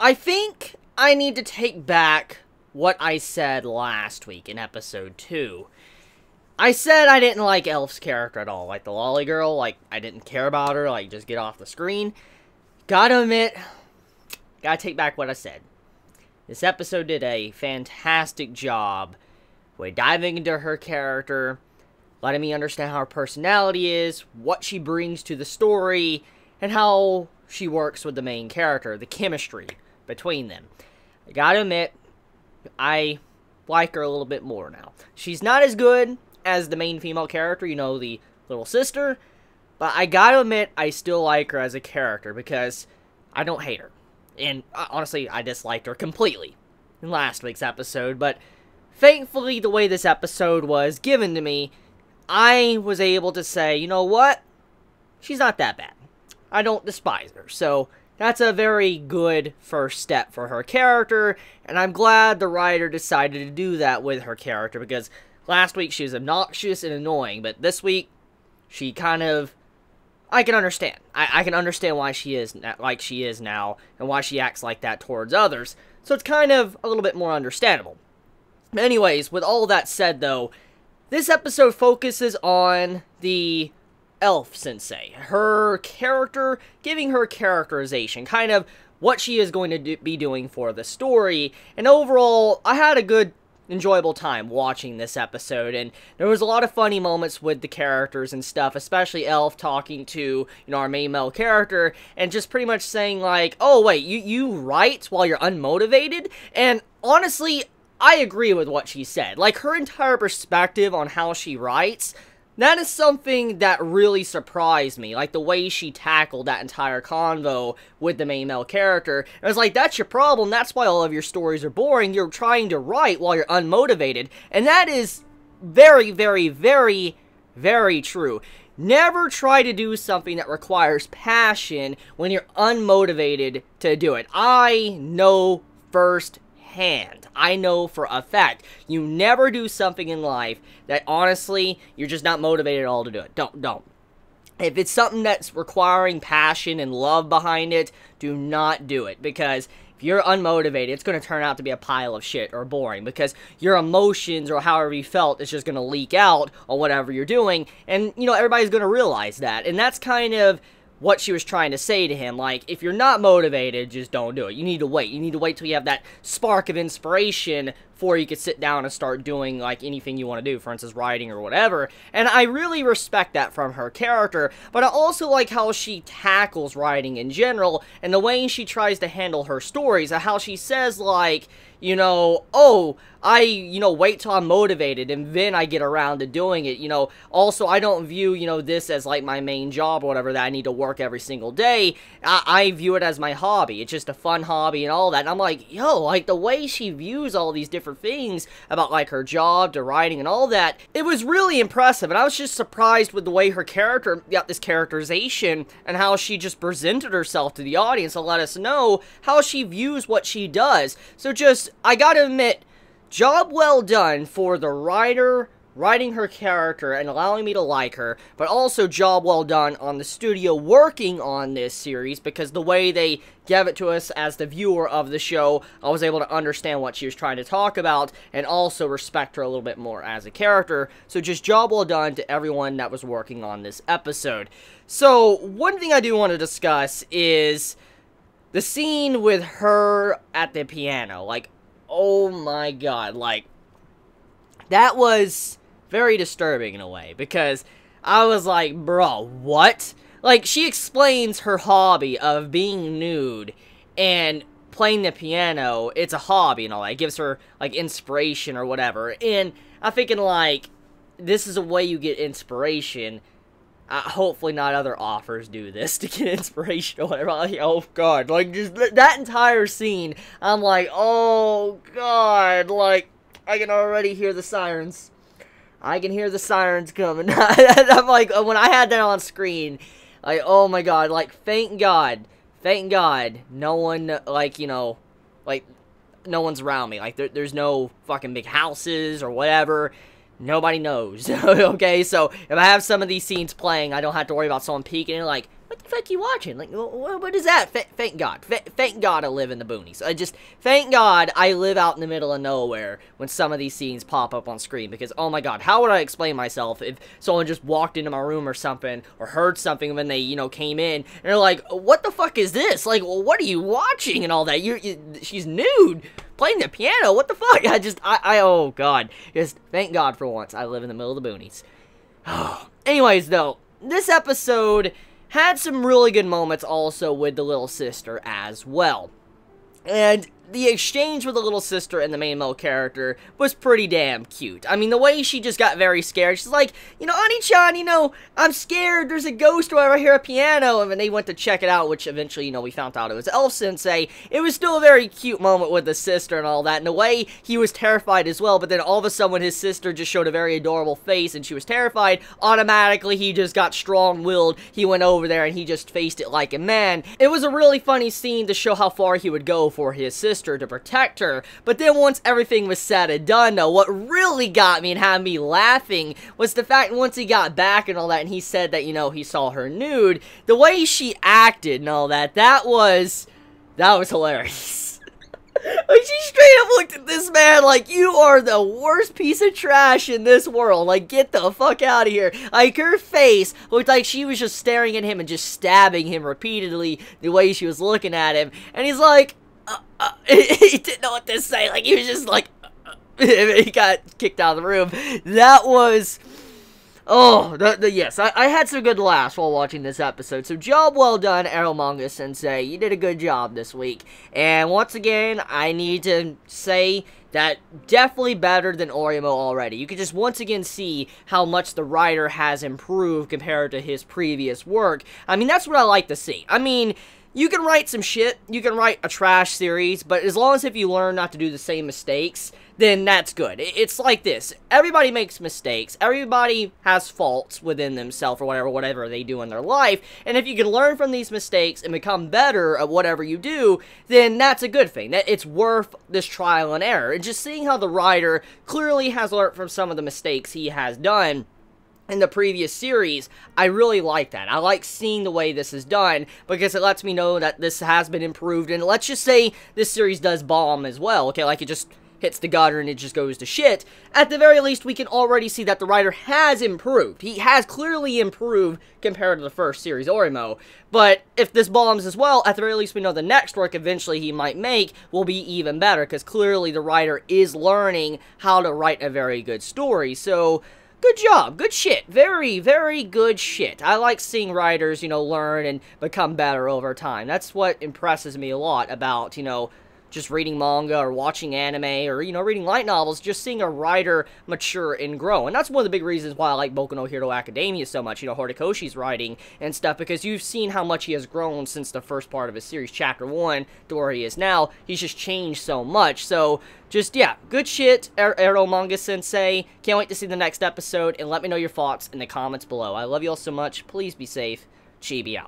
I think I need to take back what I said last week in episode 2. I said I didn't like Elf's character at all, like the lolly girl, like I didn't care about her, like just get off the screen. Gotta admit, gotta take back what I said. This episode did a fantastic job with diving into her character, letting me understand how her personality is, what she brings to the story, and how she works with the main character, the chemistry between them. I gotta admit, I like her a little bit more now. She's not as good as the main female character, you know, the little sister, but I gotta admit, I still like her as a character, because I don't hate her. And honestly, I disliked her completely in last week's episode, but thankfully, the way this episode was given to me, I was able to say, you know what? She's not that bad. I don't despise her, so that's a very good first step for her character, and I'm glad the writer decided to do that with her character, because last week she was obnoxious and annoying, but this week, she kind of, I can understand. I can understand why she is like she is now, and why she acts like that towards others, so it's kind of a little bit more understandable. Anyways, with all that said though, this episode focuses on the Elf Sensei, her character, giving her characterization, kind of what she is going to be doing for the story, and overall, I had a good, enjoyable time watching this episode, and there was a lot of funny moments with the characters and stuff, especially Elf talking to, you know, our main male character, and just pretty much saying like, oh wait, you write while you're unmotivated? And honestly, I agree with what she said. Like, her entire perspective on how she writes, that is something that really surprised me. Like, the way she tackled that entire convo with the main male character. It was like, that's your problem. That's why all of your stories are boring. You're trying to write while you're unmotivated. And that is very, very, very, very true. Never try to do something that requires passion when you're unmotivated to do it. I know firsthand. I know for a fact, you never do something in life that honestly, you're just not motivated at all to do it. Don't. If it's something that's requiring passion and love behind it, do not do it, because if you're unmotivated, it's going to turn out to be a pile of shit or boring, because your emotions or however you felt is just going to leak out on whatever you're doing, and, you know, everybody's going to realize that, and that's kind of what she was trying to say to him. Like, if you're not motivated, just don't do it. You need to wait. You need to wait till you have that spark of inspiration before you could sit down and start doing, like, anything you want to do, for instance, writing or whatever. And I really respect that from her character, but I also like how she tackles writing in general, and the way she tries to handle her stories, and how she says, like, you know, oh, I, you know, wait till I'm motivated, and then I get around to doing it, you know. Also, I don't view, you know, this as, like, my main job or whatever, that I need to work every single day. I view it as my hobby. It's just a fun hobby and all that. And I'm like, yo, like, the way she views all these different things about, like, her job to writing and all that, it was really impressive. And I was just surprised with the way her character got this characterization, and how she just presented herself to the audience to let us know how she views what she does. So just, I gotta admit, job well done for the writer writing her character and allowing me to like her, but also job well done on the studio working on this series, because the way they gave it to us as the viewer of the show, I was able to understand what she was trying to talk about, and also respect her a little bit more as a character. So just job well done to everyone that was working on this episode. So, one thing I do want to discuss is the scene with her at the piano. Like, oh my god, like, that was very disturbing in a way, because I was like, bro, what? Like, she explains her hobby of being nude and playing the piano, it's a hobby and all that. It gives her, like, inspiration or whatever, and I'm thinking, like, this is a way you get inspiration. Hopefully not other authors do this to get inspiration or whatever. Like, oh god, like, just that entire scene, I'm like, oh god, like, I can already hear the sirens. I can hear the sirens coming. I'm like, when I had that on screen, like, oh my god, like, thank god, no one, like, you know, like, no one's around me. Like, there's no fucking big houses or whatever. Nobody knows. Okay, so if I have some of these scenes playing, I don't have to worry about someone peeking in, like, what the fuck are you watching? Like, what is that? Thank God. Thank God I live in the boonies. Thank God I live out in the middle of nowhere when some of these scenes pop up on screen, because, oh my God, how would I explain myself if someone just walked into my room or something, or heard something when they, you know, came in, and they're like, what the fuck is this? Like, what are you watching and all that? She's nude, playing the piano, what the fuck? Oh God, just thank God for once I live in the middle of the boonies. Anyways, though, this episode had some really good moments also with the little sister as well. And the exchange with the little sister and the main male character was pretty damn cute. I mean, the way she just got very scared. She's like, you know, Ani-chan, you know, I'm scared. There's a ghost where I hear a piano. And then they went to check it out, which eventually, you know, we found out it was Elf Sensei. It was still a very cute moment with the sister and all that. And the way he was terrified as well. But then all of a sudden, when his sister just showed a very adorable face and she was terrified, automatically he just got strong-willed. He went over there and he just faced it like a man. It was a really funny scene to show how far he would go for his sister, to protect her. But then once everything was said and done, though, what really got me and had me laughing was the fact once he got back and all that, and he said that, you know, he saw her nude, the way she acted and all that, that was hilarious. Like, she straight up looked at this man like, you are the worst piece of trash in this world. Like, get the fuck out of here. Like, her face looked like she was just staring at him and just stabbing him repeatedly the way she was looking at him. And he's like, he didn't know what to say. Like, he was just like, he got kicked out of the room. That was, yes, I had some good laughs while watching this episode. So, job well done, Eromanga Sensei. You did a good job this week. And once again, I need to say that definitely better than Orimo already. You can just once again see how much the writer has improved compared to his previous work. I mean, that's what I like to see. I mean, you can write some shit, you can write a trash series, but as long as if you learn not to do the same mistakes, then that's good. It's like this. Everybody makes mistakes. Everybody has faults within themselves or whatever they do in their life. And if you can learn from these mistakes and become better at whatever you do, then that's a good thing. That it's worth this trial and error. And just seeing how the writer clearly has learned from some of the mistakes he has done in the previous series, I really like that. I like seeing the way this is done, because it lets me know that this has been improved, and let's just say this series does bomb as well, okay, like it just hits the gutter and it just goes to shit. At the very least, we can already see that the writer has improved. He has clearly improved compared to the first series, Orimo. But if this bombs as well, at the very least we know the next work eventually he might make will be even better, because clearly the writer is learning how to write a very good story. So, good job. Good shit. Very, very good shit. I like seeing writers, you know, learn and become better over time. That's what impresses me a lot about, you know, just reading manga or watching anime or, you know, reading light novels, just seeing a writer mature and grow. And that's one of the big reasons why I like Boku no Hero Academia so much, you know, Horikoshi's writing and stuff, because you've seen how much he has grown since the first part of his series, Chapter 1, to where he is now. He's just changed so much. So, just, yeah, good shit, Eromanga Sensei. Can't wait to see the next episode, and let me know your thoughts in the comments below. I love you all so much. Please be safe. Chibi out.